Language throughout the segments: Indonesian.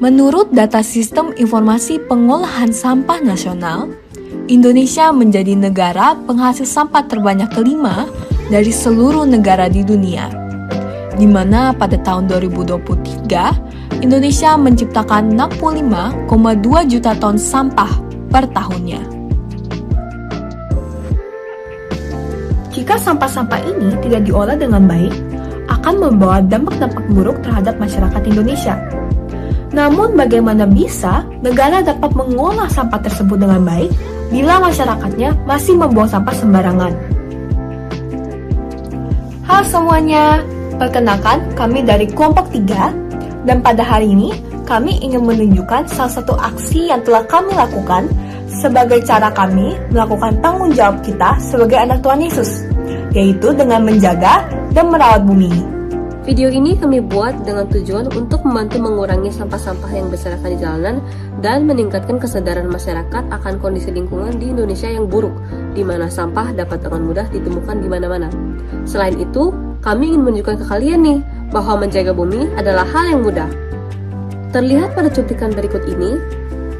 Menurut data Sistem Informasi Pengolahan Sampah Nasional, Indonesia menjadi negara penghasil sampah terbanyak kelima dari seluruh negara di dunia, di mana pada tahun 2023, Indonesia menciptakan 65,2 juta ton sampah per tahunnya. Jika sampah-sampah ini tidak diolah dengan baik, akan membawa dampak-dampak buruk terhadap masyarakat Indonesia. Namun bagaimana bisa negara dapat mengolah sampah tersebut dengan baik bila masyarakatnya masih membuang sampah sembarangan? Halo semuanya, perkenalkan kami dari kelompok 3 dan pada hari ini kami ingin menunjukkan salah satu aksi yang telah kami lakukan sebagai cara kami melakukan tanggung jawab kita sebagai anak Tuhan Yesus, yaitu dengan menjaga dan merawat bumi. Video ini kami buat dengan tujuan untuk membantu mengurangi sampah-sampah yang berserakan di jalanan dan meningkatkan kesadaran masyarakat akan kondisi lingkungan di Indonesia yang buruk, di mana sampah dapat dengan mudah ditemukan di mana-mana. Selain itu, kami ingin menunjukkan ke kalian nih, bahwa menjaga bumi adalah hal yang mudah. Terlihat pada cuplikan berikut ini,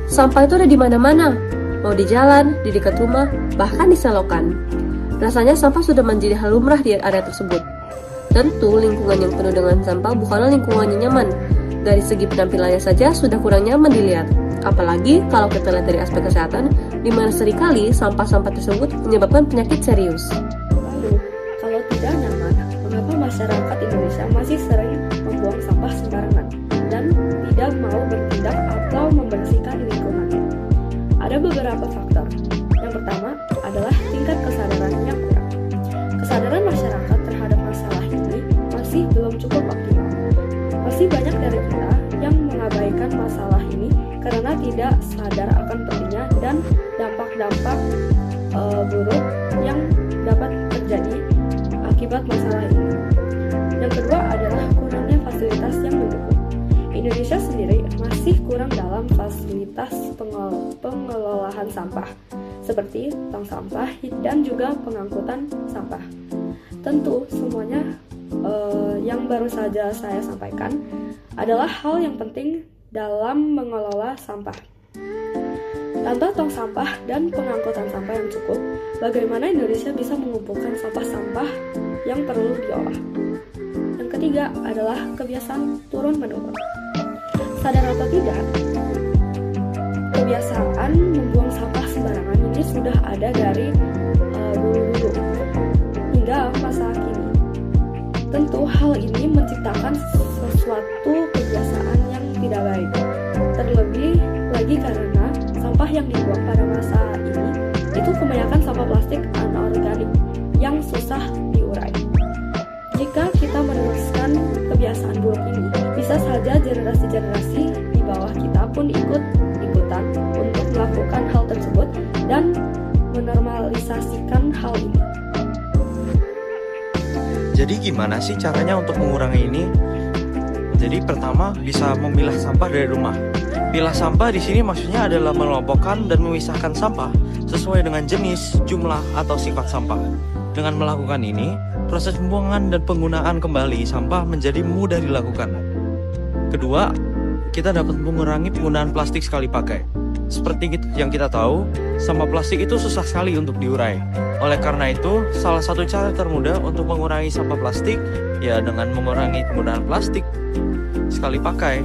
sampah itu ada di mana-mana, mau di jalan, di dekat rumah, bahkan di selokan. Rasanya sampah sudah menjadi hal lumrah di area tersebut. Tentu, lingkungan yang penuh dengan sampah bukanlah lingkungan yang nyaman. Dari segi penampilannya saja sudah kurang nyaman dilihat. Apalagi kalau kita lihat dari aspek kesehatan, di mana seringkali sampah-sampah tersebut menyebabkan penyakit serius. Lalu, kalau tidak nyaman, mengapa masyarakat Indonesia masih sering membuang sampah sembarangan dan tidak mau bertindak atau membersihkan lingkungannya? Ada beberapa faktor. Yang pertama adalah tingkat kesadaran yang kurang. Kesadaran masyarakat terhadap masalah ini masih belum cukup optimal. Masih banyak dari kita yang mengabaikan masalah ini karena tidak sadar akan pentingnya dan dampak-dampak buruk yang dapat terjadi akibat masalah ini. Yang kedua adalah kurangnya fasilitas yang mendukung. Indonesia sendiri masih kurang dalam fasilitas pengelolaan sampah, seperti tong sampah dan juga pengangkutan sampah. Tentu semuanya yang baru saja saya sampaikan adalah hal yang penting dalam mengelola sampah. Tanpa tong sampah dan pengangkutan sampah yang cukup, bagaimana Indonesia bisa mengumpulkan sampah-sampah yang perlu diolah? Yang ketiga adalah kebiasaan turun-menurun. Sadar atau tidak, kebiasaan membuang sampah sembarangan ini sudah ada dari dulu hingga masa kini. Tentu hal ini menciptakan sesuatu kebiasaan yang tidak baik. Terlebih lagi karena sampah yang dibuang pada masa ini itu kebanyakan sampah plastik anorganik yang susah diurai. Jika kita meneruskan kebiasaan buruk ini, bisa saja generasi-generasi di bawah kita pun ikut-ikutan untuk melakukan hal tersebut dan menormalisasikan hal ini. Jadi gimana sih caranya untuk mengurangi ini? Jadi pertama bisa memilah sampah dari rumah. Pilah sampah di sini maksudnya adalah mengelompokkan dan memisahkan sampah sesuai dengan jenis, jumlah, atau sifat sampah. Dengan melakukan ini, proses pembuangan dan penggunaan kembali sampah menjadi mudah dilakukan. Kedua, kita dapat mengurangi penggunaan plastik sekali pakai. Seperti yang kita tahu, sampah plastik itu susah sekali untuk diurai. Oleh karena itu, salah satu cara termudah untuk mengurangi sampah plastik ya dengan mengurangi penggunaan plastik sekali pakai.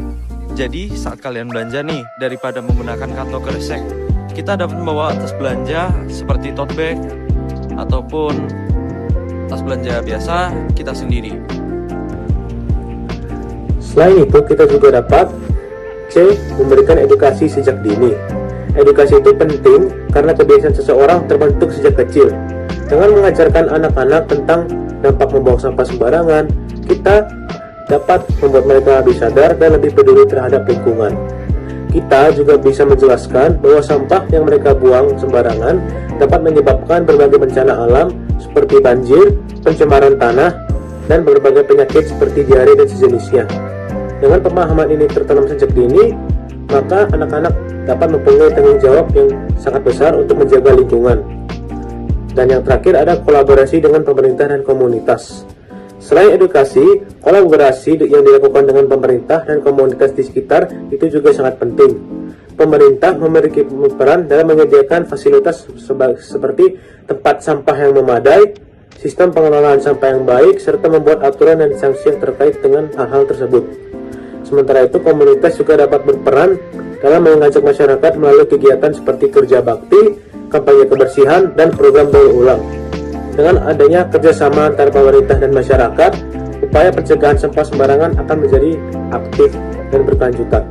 Jadi, saat kalian belanja nih, daripada menggunakan kantong kresek, kita dapat membawa tas belanja seperti tote bag ataupun tas belanja biasa kita sendiri. Selain itu, kita juga dapat memberikan edukasi sejak dini. Edukasi itu penting karena kebiasaan seseorang terbentuk sejak kecil. Dengan mengajarkan anak-anak tentang dampak membuang sampah sembarangan, kita dapat membuat mereka lebih sadar dan lebih peduli terhadap lingkungan. Kita juga bisa menjelaskan bahwa sampah yang mereka buang sembarangan dapat menyebabkan berbagai bencana alam seperti banjir, pencemaran tanah, dan berbagai penyakit seperti diare dan sejenisnya. Dengan pemahaman ini tertanam sejak dini, maka anak-anak dapat mempunyai tanggung jawab yang sangat besar untuk menjaga lingkungan. Dan yang terakhir ada kolaborasi dengan pemerintah dan komunitas. Selain edukasi, kolaborasi yang dilakukan dengan pemerintah dan komunitas di sekitar itu juga sangat penting. Pemerintah memiliki peran dalam menyediakan fasilitas seperti tempat sampah yang memadai, sistem pengelolaan sampah yang baik, serta membuat aturan dan sanksi yang terkait dengan hal-hal tersebut. Sementara itu, komunitas juga dapat berperan dalam mengajak masyarakat melalui kegiatan seperti kerja bakti, kampanye kebersihan, dan program daur ulang. Dengan adanya kerjasama antara pemerintah dan masyarakat, upaya pencegahan sampah sembarangan akan menjadi aktif dan berkelanjutan.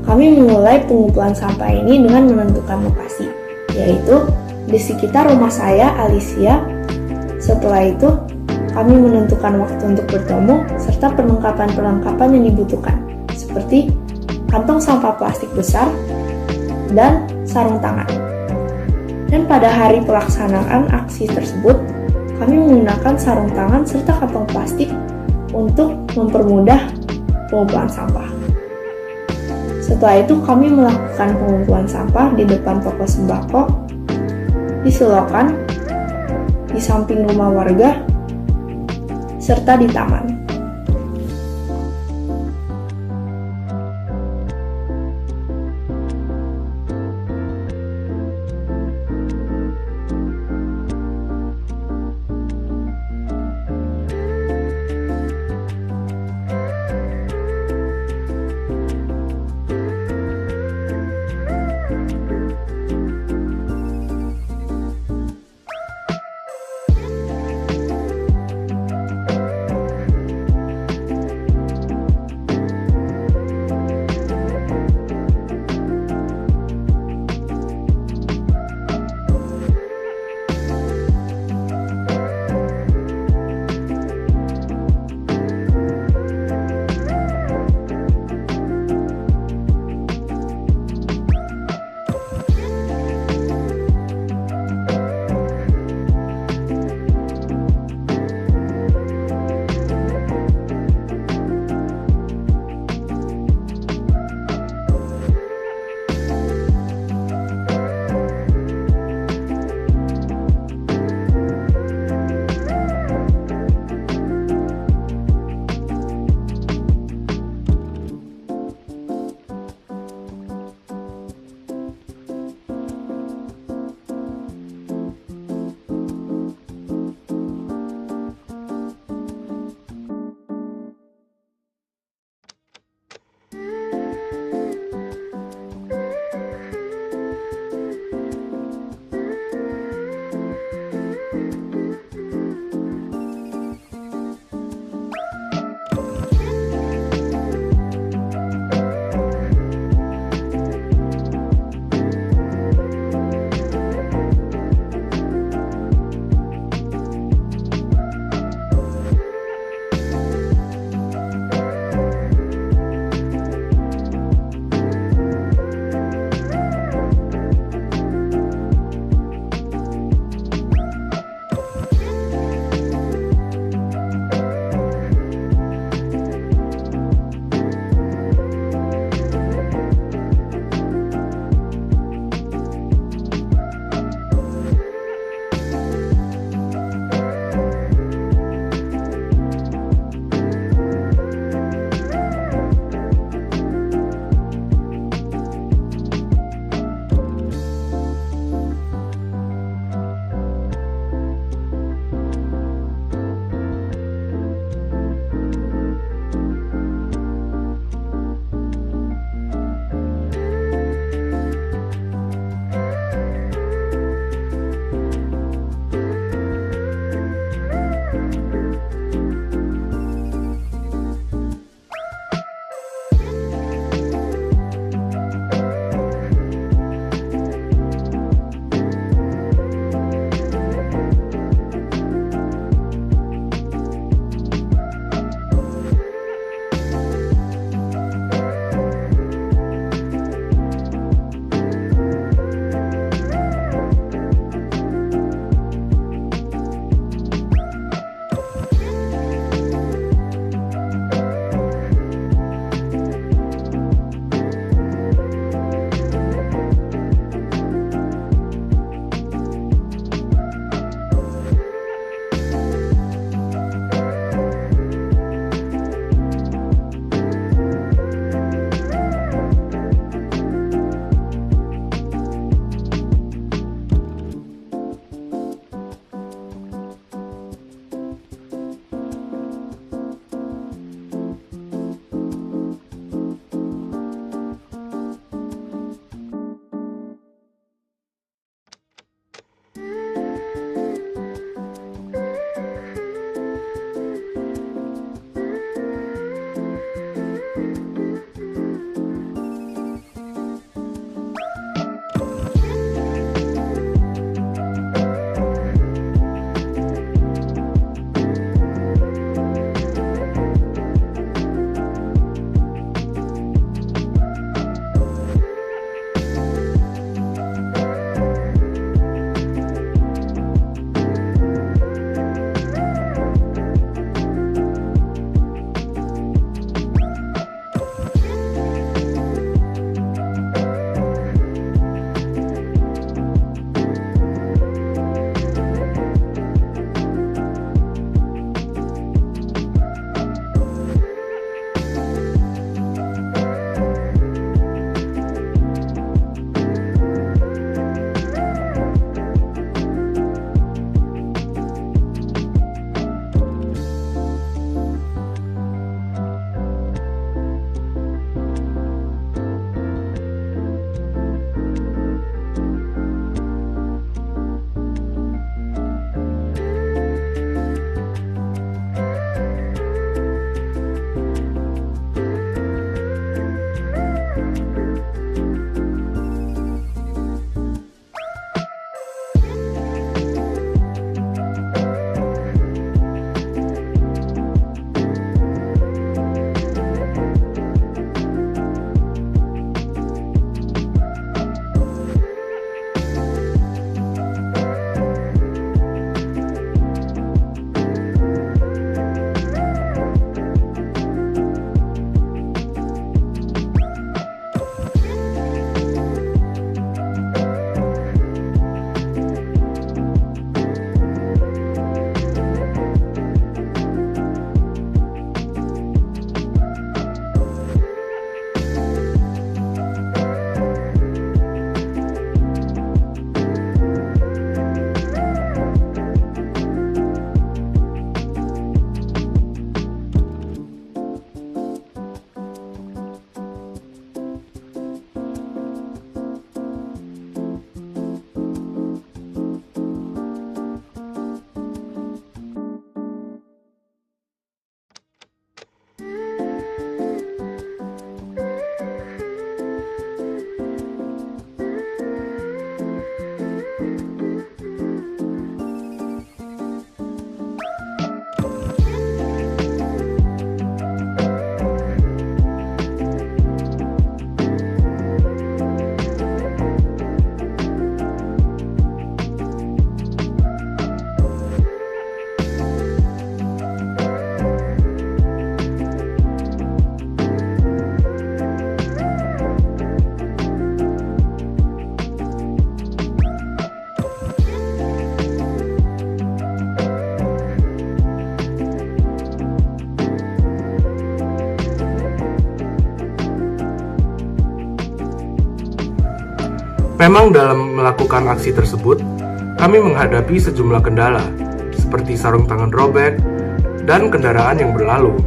Kami memulai pengumpulan sampah ini dengan menentukan lokasi, yaitu di sekitar rumah saya, Alicia. Setelah itu, kami menentukan waktu untuk bertemu serta perlengkapan-perlengkapan yang dibutuhkan, seperti kantong sampah plastik besar dan sarung tangan. Dan pada hari pelaksanaan aksi tersebut, kami menggunakan sarung tangan serta kantong plastik untuk mempermudah pengumpulan sampah. Setelah itu kami melakukan pengumpulan sampah di depan toko sembako, di selokan, di samping rumah warga, serta di taman. Memang dalam melakukan aksi tersebut, kami menghadapi sejumlah kendala, seperti sarung tangan robek dan kendaraan yang berlalu.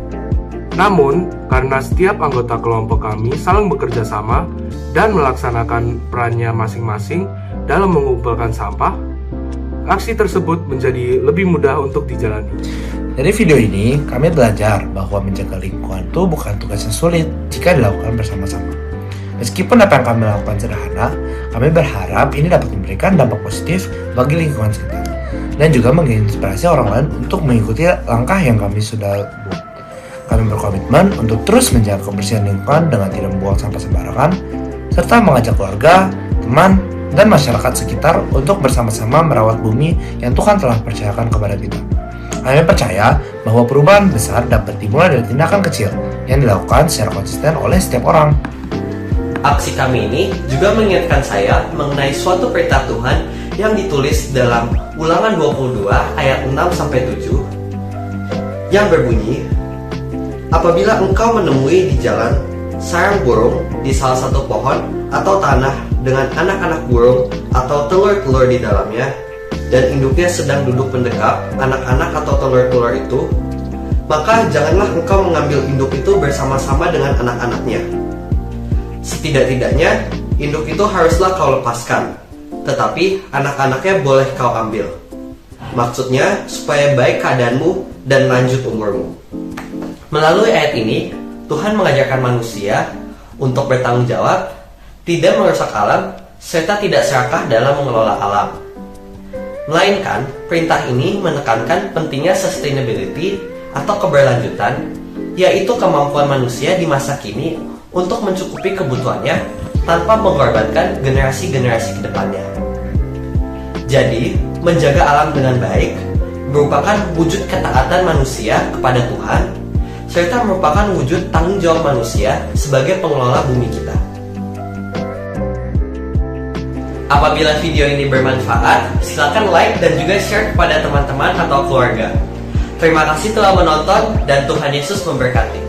Namun, karena setiap anggota kelompok kami saling bekerja sama dan melaksanakan perannya masing-masing dalam mengumpulkan sampah, aksi tersebut menjadi lebih mudah untuk dijalani. Dari video ini, kami belajar bahwa menjaga lingkungan itu bukan tugas yang sulit jika dilakukan bersama-sama. Meskipun apa yang kami lakukan sederhana, kami berharap ini dapat memberikan dampak positif bagi lingkungan sekitar dan juga menginspirasi orang lain untuk mengikuti langkah yang kami sudah buat. Kami berkomitmen untuk terus menjaga kebersihan lingkungan dengan tidak membuang sampah sembarangan, serta mengajak keluarga, teman, dan masyarakat sekitar untuk bersama-sama merawat bumi yang Tuhan telah percayakan kepada kita. Kami percaya bahwa perubahan besar dapat dimulai dari tindakan kecil yang dilakukan secara konsisten oleh setiap orang. Aksi kami ini juga mengingatkan saya mengenai suatu perintah Tuhan yang ditulis dalam Ulangan 22 ayat 6-7 yang berbunyi, apabila engkau menemui di jalan sarang burung di salah satu pohon atau tanah dengan anak-anak burung atau telur-telur di dalamnya, dan induknya sedang duduk mendekap anak-anak atau telur-telur itu, maka janganlah engkau mengambil induk itu bersama-sama dengan anak-anaknya. Setidak-tidaknya, induk itu haruslah kau lepaskan, tetapi anak-anaknya boleh kau ambil. Maksudnya, supaya baik keadaanmu dan lanjut umurmu. Melalui ayat ini, Tuhan mengajarkan manusia untuk bertanggung jawab, tidak merusak alam, serta tidak serakah dalam mengelola alam. Melainkan, perintah ini menekankan pentingnya sustainability atau keberlanjutan, yaitu kemampuan manusia di masa kini untuk mencukupi kebutuhannya tanpa mengorbankan generasi-generasi ke depannya. Jadi, menjaga alam dengan baik merupakan wujud ketaatan manusia kepada Tuhan, serta merupakan wujud tanggung jawab manusia sebagai pengelola bumi kita. Apabila video ini bermanfaat, silakan like dan juga share kepada teman-teman atau keluarga. Terima kasih telah menonton dan Tuhan Yesus memberkati.